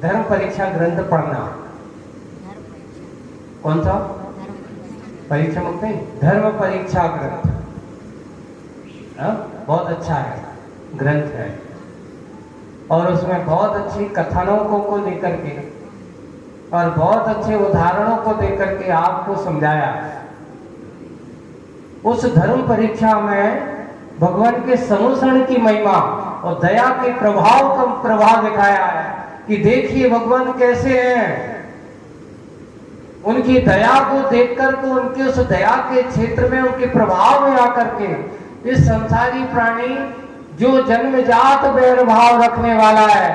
धर्म परीक्षा ग्रंथ पढ़ना। कौन सा? परीक्षा मुख नहीं, धर्म परीक्षा ग्रंथ। बहुत अच्छा है ग्रंथ है, और उसमें बहुत अच्छी कथनों को लेकर के और बहुत अच्छे उदाहरणों को देकर के आपको समझाया। उस धर्म परीक्षा में भगवान के समूषण की महिमा और दया के प्रभाव का प्रभाव दिखाया है कि देखिए भगवान कैसे हैं। उनकी दया को देखकर को उनके उस दया के क्षेत्र में, उनके प्रभाव में आकर के इस संसारी प्राणी जो जन्मजात बैर भाव रखने वाला है,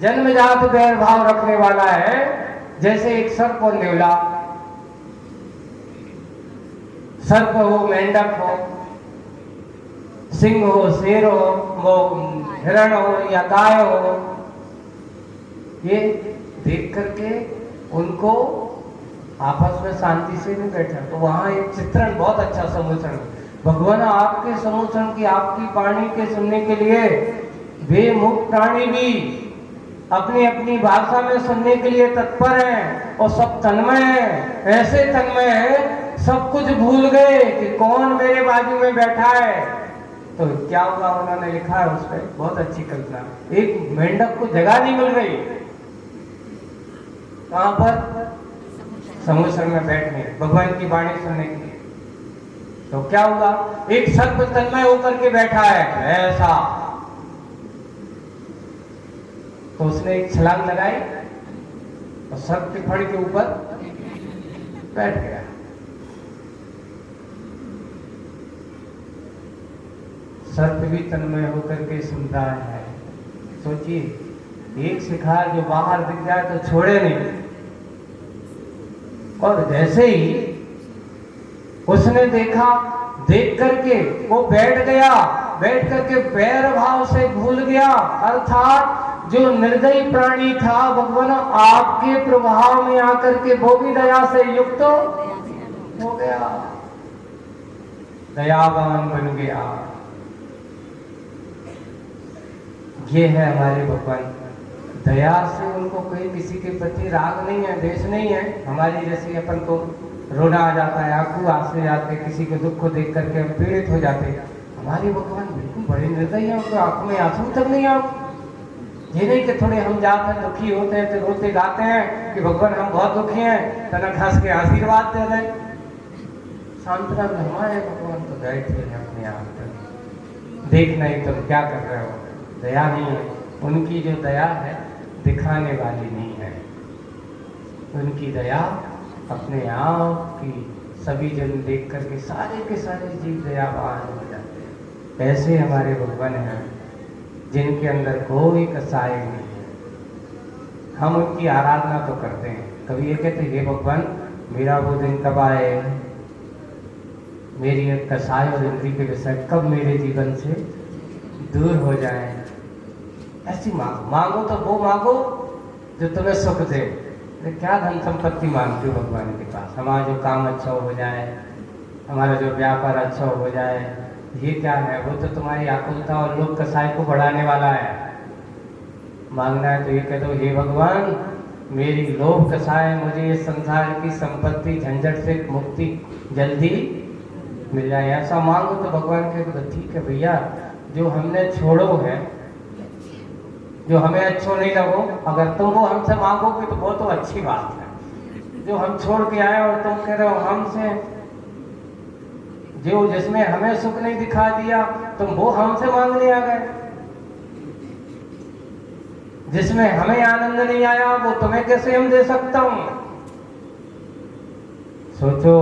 जन्मजात बैर भाव रखने वाला है, जैसे एक सर्प और नेवला, सर्प हो, मेंढक हो, सिंह हो, शेर हो, वो हिरण हो या गाय हो, ये देख करके उनको आपस में शांति से नहीं बैठा। तो वहां एक चित्रण बहुत अच्छा समूषण, भगवान आपके समूषण की, आपकी वाणी के सुनने के लिए बेमुख प्राणी भी अपनी अपनी भाषा में सुनने के लिए तत्पर हैं, और सब तन्मय है, ऐसे तन्मय है सब कुछ भूल गए कि कौन मेरे बाजू में बैठा है। तो क्या हुआ, उन्होंने लिखा है उस पर बहुत अच्छी कल्पना। एक मेंढक को जगह नहीं मिल रही, कहां पर? समूषण में बैठने, भगवान की वाणी सुनने के लिए। तो क्या हुआ, एक सर्प तन्मय होकर के बैठा है ऐसा, तो उसने एक छलांग लगाई और सर्प के फड़ के ऊपर बैठ गया। सर्प भी तन्मय होकर के सुनता है। सोचिए, एक शिकार जो बाहर दिख जाए तो छोड़े नहीं, और जैसे ही उसने देखा, देख करके वो बैठ गया, बैठ करके बैर भाव से भूल गया। अर्थात जो निर्दयी प्राणी था, भगवान आपके प्रभाव में आकर के वो भी दया से युक्त हो गया, दयावान बन गया। ये है हमारे भगवान। दया से उनको कोई किसी के प्रति राग नहीं है, द्वेष नहीं है। हमारी जैसे अपन को रोना आ जाता है, आंखों आंसू जाते, किसी के दुख को देख करके हम पीड़ित हो जाते। हमारे भगवान बिल्कुल बड़े निर्दयी हैं, उनको आंखों में आंसू तक नहीं आते। ये नहीं कि थोड़े हम जाते हैं दुखी होते हैं तो रोते गाते हैं कि भगवान हम बहुत दुखी हैं, तना खास के आशीर्वाद दे दें। सांत्वना में हमारे भगवान तो गए थे अपने आप तक, देखना ही तुम क्या कर रहे हो। दया नहीं है उनकी, जो दया है दिखाने वाली नहीं है। उनकी दया अपने आप की सभी जन देख करके सारे के सारे जीव दयावान हो जाते हैं। ऐसे हमारे भगवान हैं जिनके अंदर कोई कसाई नहीं है। हम उनकी आराधना तो करते हैं, कभी ये कहते हे भगवान मेरा वो दिन कब आए, मेरी कसाई और इंद्री के विषय कब मेरे जीवन से दूर हो जाए। ऐसी मांगो तो वो मांगो जो तुम्हें सुख दे। क्या धन संपत्ति मांगते हो भगवान के पास? हमारा जो काम अच्छा हो जाए, हमारा जो व्यापार अच्छा हो जाए, ये क्या है? वो तो तुम्हारी आकुलता और लोक कसाई को बढ़ाने वाला है। मांगना है तो ये कह दो हे भगवान मेरी लोभ कसाय, मुझे ये संसार की संपत्ति झंझट से मुक्ति जल्दी मिल जाए। ऐसा मांगो तो भगवान कहे तो ठीक है भैया, जो हमने छोड़ो है, जो हमें अच्छो नहीं लगो, अगर तुम वो हमसे मांगोगे तो वो तो अच्छी बात है। जो हम छोड़ के आए और तुम कह रहे हो हमसे, जो जिसमें हमें सुख नहीं दिखा दिया तुम वो हमसे मांगने आ गए। जिसमें हमें आनंद नहीं आया वो तुम्हें कैसे हम दे सकता हूं? सोचो,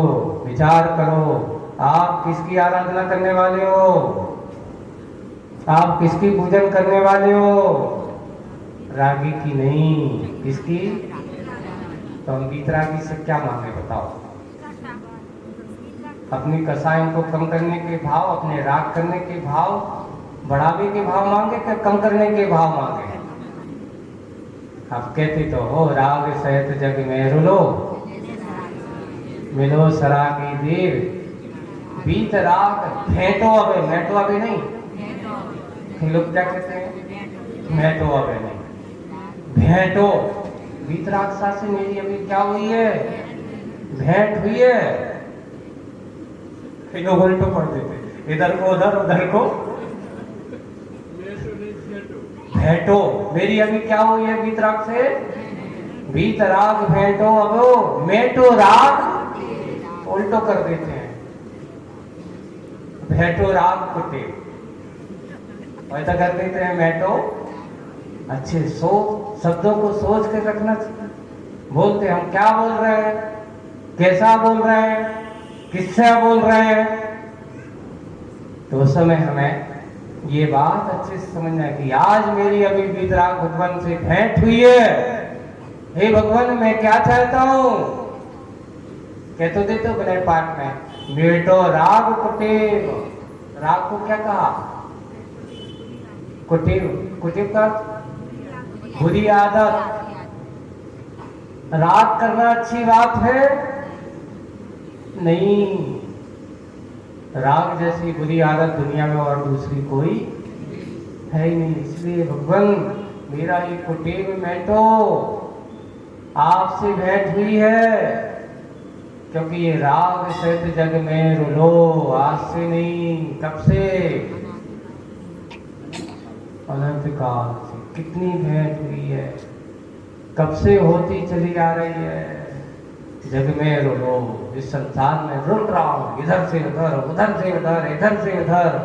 विचार करो, आप किसकी आराधना करने वाले हो? आप किसकी पूजन करने वाले हो? रागी की नहीं, किसकी? तो हम वीतरागी से क्या मांगे बताओ? अपनी कसायों को कम करने के भाव, अपने राग करने के भाव, बढ़ावे के भाव मांगे कि कम करने के भाव मांगे? आप कहते तो हो राग सहित जग में रुलो, मिलो सरागी देव, बीत राग भेंटो अबे, मैटो अबे नहीं। लोग क्या कहते हैं? मैटो अबे नहीं, भेंटो। बीत राग से मेरी अभी क्या हुई है? भेंट हुई है। लोग उल्टो पढ़ देते, इधर को उधर, उधर को भेंटो। मेरी अभी क्या हुई है बीत राग से? बीत राग भेंटो अबो, मेटो राग उल्टो कर देते हैं। भेंटो राग कुटे, ऐसा कर देते हैं मेटो। अच्छे शब्दों को सोच कर रखना चाहिए। बोलते हम क्या बोल रहे हैं, कैसा बोल रहे हैं, किससे बोल रहे हैं, तो उस समय हमें ये बात अच्छे से समझना है कि आज मेरी अभी वितराग भगवान से भेंट हुई है। हे भगवान मैं क्या चाहता हूं? कह तो देते हो विनय पाठ में, मेटो राग कुटेव। राग को क्या कहा? कुटेव। कुटेव का बुरी आदत। राग करना अच्छी बात है? नहीं, राग जैसी बुरी आदत दुनिया में और दूसरी कोई है ही नहीं। इसलिए भगवान मेरा ये कुटेव मेटो, आपसे भेंट हुई है, क्योंकि ये राग सहित जग में रुलो। आज से नहीं, कब से? अनंत काल से। कितनी भेंट हुई है, कब से होती चली आ रही है। जग में रुलो, इस संसार में रुल रहा हूं, इधर से उधर, उधर से उधर, इधर से उधर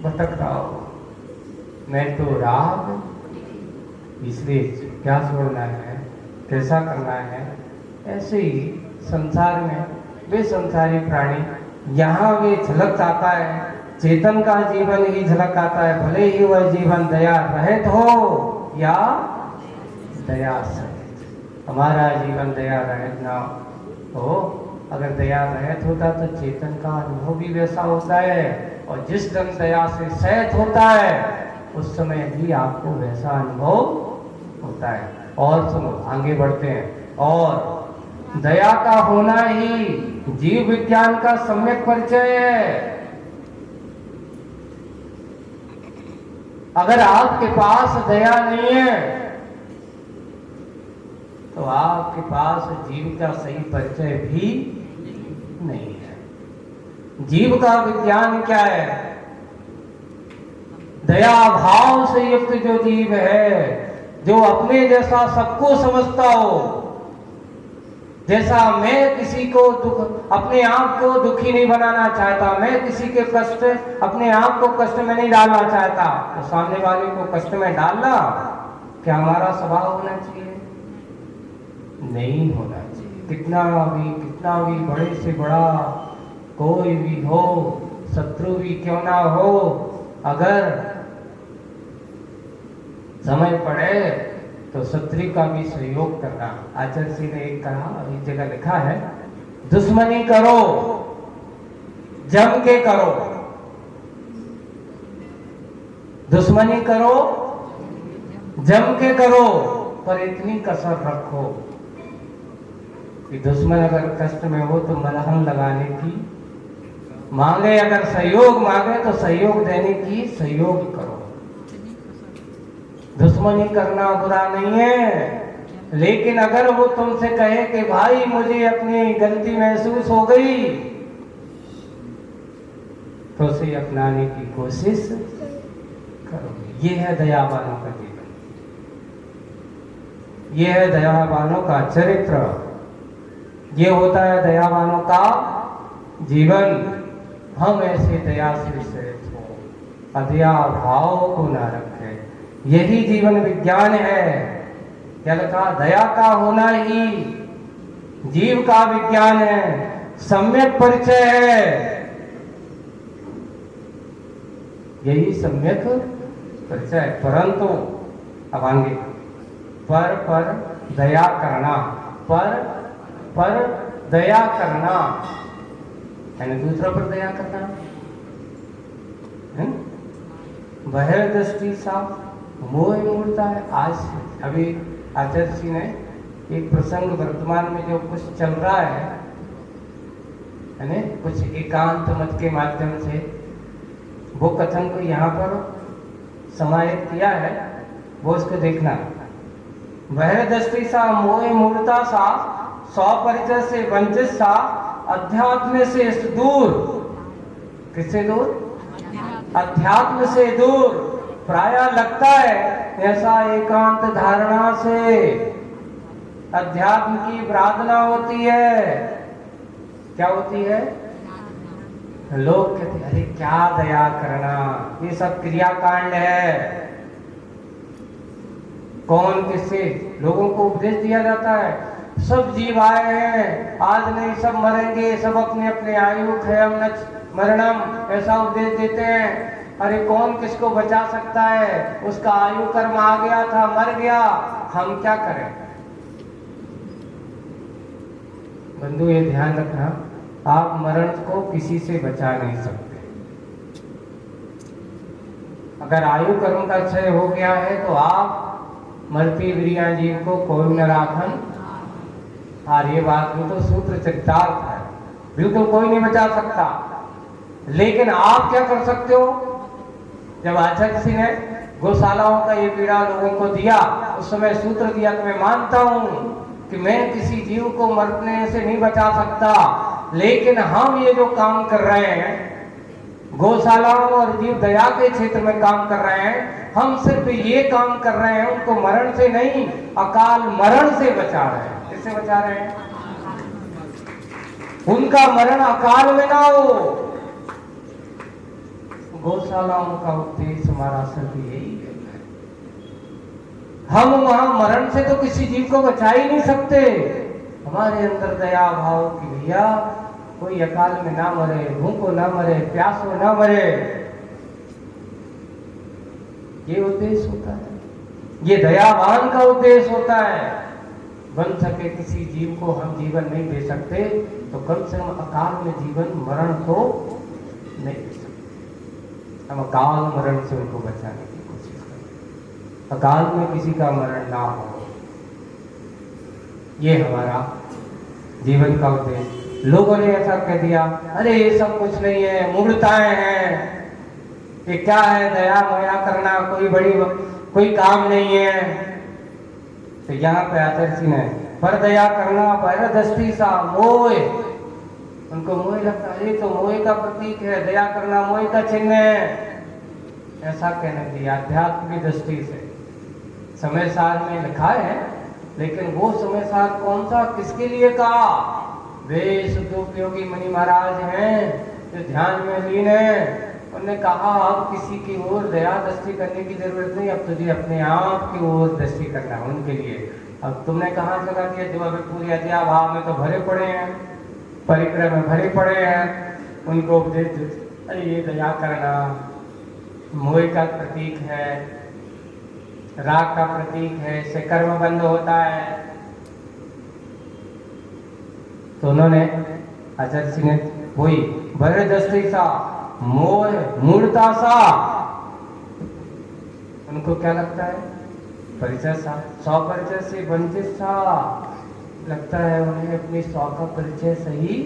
भटक रहा हूं। मैं तो राग, इसलिए क्या छोड़ना है, कैसा करना है? ऐसे ही संसार में वे संसारी प्राणी, यहाँ वे झलक आता है, चेतन का जीवन ही झलक आता है। भले ही वह जीवन दया रहित हो या दया सहित। हमारा जीवन दया रहित ना हो। अगर दया रहित होता तो चेतन का अनुभव भी वैसा होता है, और जिस दिन दया से सहित होता है उस समय भी आपको वैसा अनुभव होता है। और सुनो, आगे बढ़ते हैं। और दया का होना ही जीव विज्ञान का सम्यक परिचय है। अगर आपके पास दया नहीं है तो आपके पास जीव का सही परिचय भी नहीं है। जीव का विज्ञान क्या है? दया भाव से युक्त जो जीव है, जो अपने जैसा सबको समझता हो, जैसा मैं किसी को दुख, अपने आप को दुखी नहीं बनाना चाहता, मैं किसी के कष्ट, अपने आप को कष्ट में नहीं डालना चाहता, तो सामने वाले को कष्ट में डालना क्या हमारा स्वभाव होना चाहिए? नहीं होना चाहिए। कितना भी बड़े से बड़ा कोई भी हो, शत्रु भी क्यों ना हो, अगर समय पड़े तो शत्रु का भी सहयोग करना। आचार्य जी ने एक कहा, एक जगह लिखा है, दुश्मनी करो जम के करो, दुश्मनी करो जम के करो, पर इतनी कसर रखो कि दुश्मन अगर कष्ट में हो तो मलहम लगाने की मांगे, अगर सहयोग मांगे तो सहयोग देने की सहयोग करो। दुश्मनी करना बुरा नहीं है, लेकिन अगर वो तुमसे कहे कि भाई मुझे अपनी गलती महसूस हो गई, तो उसे अपनाने की कोशिश करो। ये है दयावानों का जीवन, ये है दयावानों का चरित्र, ये होता है दयावानों का जीवन। हम ऐसे दया से विषयित हो, अदया भाव को ना रखें, यही जीवन विज्ञान है। क्या लिखा? दया का होना ही जीव का विज्ञान है, सम्यक परिचय है, यही सम्यक परिचय। परंतु अब आगे पर दया करना, पर दया करना यानी दूसरा पर दया करना, बहिर दृष्टि सा मोह मूर्ता है। आज अभी आचार्य जी ने एक प्रसंग वर्तमान में जो कुछ चल रहा है ना, कुछ एकांत मत के माध्यम से वो कथन को यहाँ पर समाहित किया है, वो उसको देखना। बहिर दृष्टि सा मोह मूर्ता सा, स्वपरिचय से वंचित सा, अध्यात्म से दूर। किससे दूर? अध्यात्म से दूर। प्राय लगता है ऐसा एकांत धारणा से अध्यात्म की प्रार्थना होती है। क्या होती है? लोग कहते अरे क्या दया करना, ये सब क्रियाकांड है। कौन किससे लोगों को उपदेश दिया जाता है, सब जीव आए हैं, आज नहीं सब मरेंगे, सब अपने अपने आयु खयम न मरणम, ऐसा उपदेश देते हैं। अरे कौन किसको बचा सकता है, उसका आयु कर्म आ गया था, मर गया, हम क्या करें? बंधु ये ध्यान रखना, आप मरण को किसी से बचा नहीं सकते। अगर आयु कर्म का क्षय हो गया है तो आप मरती वीरिया जीव को कोई न राखन। और ये बात में तो सूत्र चरितार्थ है, बिल्कुल कोई नहीं बचा सकता। लेकिन आप क्या कर सकते हो? जब आचार्य जी ने गौशालाओं का ये पीड़ा लोगों को दिया, उस समय सूत्र दिया कि मैं मानता हूं कि मैं किसी जीव को मरने से नहीं बचा सकता, लेकिन हम ये जो काम कर रहे हैं, गौशालाओं और जीव दया के क्षेत्र में काम कर रहे हैं, हम सिर्फ ये काम कर रहे हैं, उनको मरण से नहीं, अकाल मरण से बचा रहे हैं। किससे बचा रहे हैं? उनका मरण अकाल में ना हो। गौशालाओं का उद्देश्य हमारा सिर्फ यही है। हम वहां मरण से तो किसी जीव को बचा ही नहीं सकते। हमारे अंदर दया भाव की भैया कोई अकाल में ना मरे, भूखो ना मरे, प्यासो ना मरे, ये उद्देश्य होता है, ये दयावान का उद्देश्य होता है। बन सके किसी जीव को हम जीवन नहीं दे सकते तो कम से कम अकाल में जीवन मरण को नहीं दे सकते। हम अकाल मरण से उनको बचाने की कोशिश करें, अकाल में किसी का मरण ना हो, ये हमारा जीवन का उद्देश्य। लोगों ने ऐसा कह दिया, अरे ये सब कुछ नहीं है, मूर्ताएं हैं, कि क्या है दया माया करना, कोई काम नहीं है। तो यहाँ पे आचार्य ने पर दया करना पर दृष्टि सा मोह, उनको मोह लगता है ये तो मोह का प्रतीक है, दया करना मोह का चिन्ह है, ऐसा कहने की आध्यात्म की दृष्टि से समय सार में लिखा है। लेकिन वो समय सार कौन सा, किसके लिए कहा? वे शुद्धोपयोगी मुनि महाराज हैं जो ध्यान में लीन है। उन्होंने कहा अब किसी की ओर दया दृष्टि करने की जरूरत नहीं, अब तुझे अपने आप की ओर दृष्टि करना है उनके लिए। अब तुमने कहाँ जगह दिया, जो अभी पूरी अध्याय भाव में तो भरे पड़े हैं, परिक्रम में भरे पड़े हैं, उनको उपदेश दे, अरे ये दया करना मोह का प्रतीक है, राग का प्रतीक है, इससे कर्म बंद होता है। तो उन्होंने आचार्य सिंह ने वही भरे दृष्टि सा मोह मूर्ता सा, उनको क्या लगता है परिचय सा, सौ परिचय से वंचित सा लगता है उन्हें, अपनी सौ का परिचय सही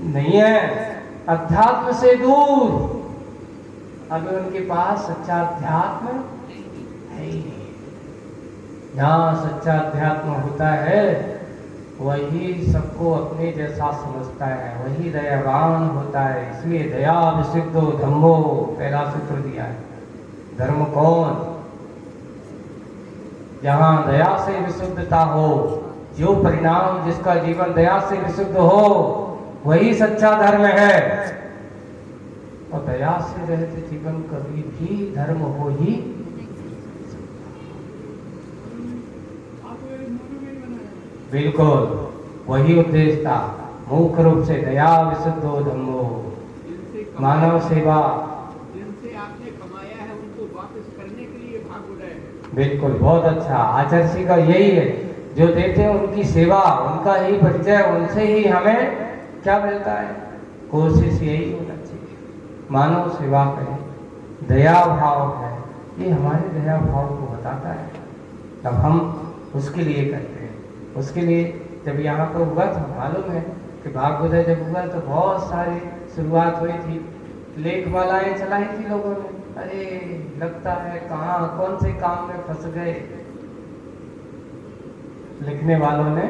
नहीं है, अध्यात्म से दूर। अभी उनके पास सच्चा अध्यात्म है ही नहीं। जहाँ सच्चा अध्यात्म होता है वही सबको अपने जैसा समझता है, वही दयावान होता है। इसलिए दया विशुद्धो धम्मो पहला सूत्र दिया है। धर्म कौन? जहाँ दया से विशुद्धता हो, जो परिणाम जिसका जीवन दया से विशुद्ध हो वही सच्चा धर्म है। और दया से रहते जीवन कभी भी धर्म हो ही बिल्कुल वही उद्देश्य था, मुख्य रूप से दया विशुद्धो धम्मो, मानव सेवा जिनसे आपने कमाया है उनको वापस करने के लिए भाग उड़े। बिल्कुल बहुत अच्छा। आचार्य जी का यही है, जो देते हैं उनकी सेवा, उनका ही परिचय, उनसे ही हमें क्या मिलता है। कोशिश यही होना चाहिए, मानव सेवा करें, दया भाव है, ये हमारे दया भाव को बताता है। तब हम उसके लिए करते हैं। उसके लिए जब यहाँ पर हुआ था, मालूम है कि भागवत जब हुआ तो बहुत सारी शुरुआत हुई थी, लेख मालाएं चलाई थी लोगों ने। अरे लगता है कहाँ कौन से काम में फंस गए। लिखने वालों ने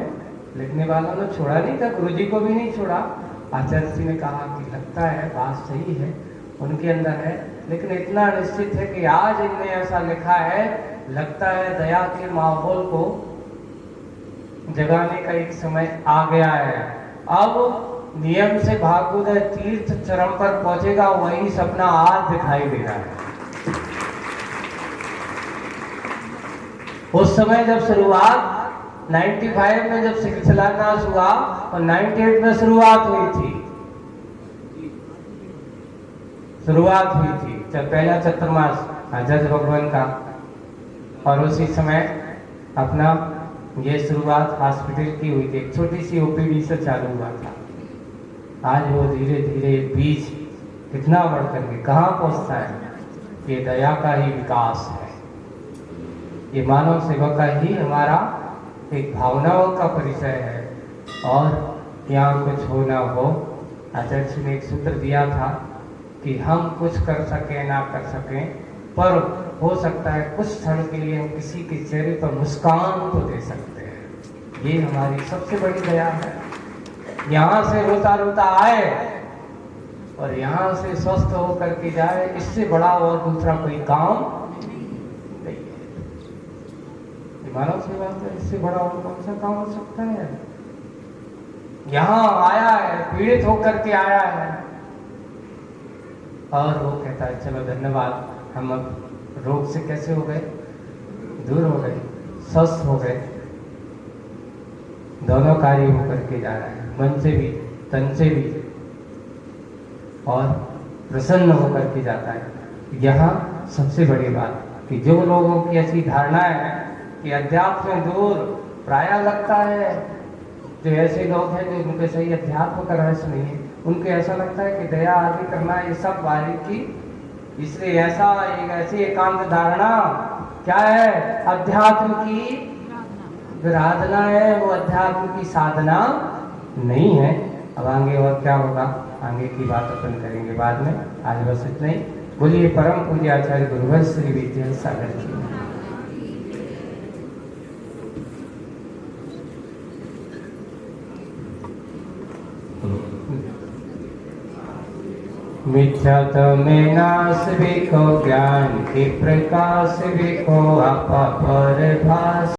छोड़ा नहीं था, गुरुजी को भी नहीं छोड़ा। आचार्य जी ने कहा कि लगता है बात सही है, उनके अंदर है, लेकिन इतना निश्चित है कि आज इनने ऐसा लिखा है, लगता है दया के माहौल को जगाने का एक समय आ गया है। अब नियम से भागवत तीर्थ चरम पर पहुंचेगा, वही सपना आज दिखाई दे रहा है। उस समय जब शुरुआत 95 में जब शिलान्यास हुआ और 98 में शुरुआत हुई थी जब पहला चतुर्मास आचार्य भगवान का, और उसी समय अपना ये शुरुआत हॉस्पिटल की हुई थी, एक छोटी सी ओपीडी से चालू हुआ था। आज वो धीरे धीरे बीच कितना बढ़ करके कहाँ पहुँचता है। ये दया का ही विकास है, ये मानव सेवा का ही हमारा एक भावनाओं का परिचय है। और यहाँ कुछ हो ना हो, आचार्य जी ने एक सूत्र दिया था कि हम कुछ कर सकें ना कर सकें, पर हो सकता है कुछ क्षण के लिए हम किसी के चेहरे पर मुस्कान को दे सकते हैं। ये हमारी सबसे बड़ी दया है। यहाँ से रोता रोता आए और यहाँ से स्वस्थ होकर के जाए, इससे बड़ा और दूसरा कोई काम नहीं है। मानव सेवा तो इससे बड़ा और कौन सा काम हो सकता है। यहाँ आया है, पीड़ित होकर के आया है, और वो कहता है चलो धन्यवाद, हम अब रोग से कैसे हो गए, दूर हो गए, स्वस्थ हो गए। दोनों कार्य होकर के जा रहा है, मन से भी तन से भी, और प्रसन्न होकर के जाता है। यहाँ सबसे बड़ी बात कि जो लोगों की ऐसी धारणा है कि अध्यात्म में दूर, प्राय लगता है जो ऐसे लोग हैं जो उनके सही अध्यात्म का रहस्य नहीं है, उनको ऐसा लगता है कि दया आदि करना ये सब बारीकी, इसलिए ऐसा एक ऐसी एकांत धारणा क्या है, अध्यात्म की विराधना है, वो अध्यात्म की साधना नहीं है। अब आगे और क्या होगा, आगे की बात अपन करेंगे बाद में, आज बस इतना ही। बोलिए परम पूज्य आचार्य गुरुवर श्री विद्यासागर जी। मिथ्या में नाश विको ज्ञान के प्रकाश विको आपा पर भास।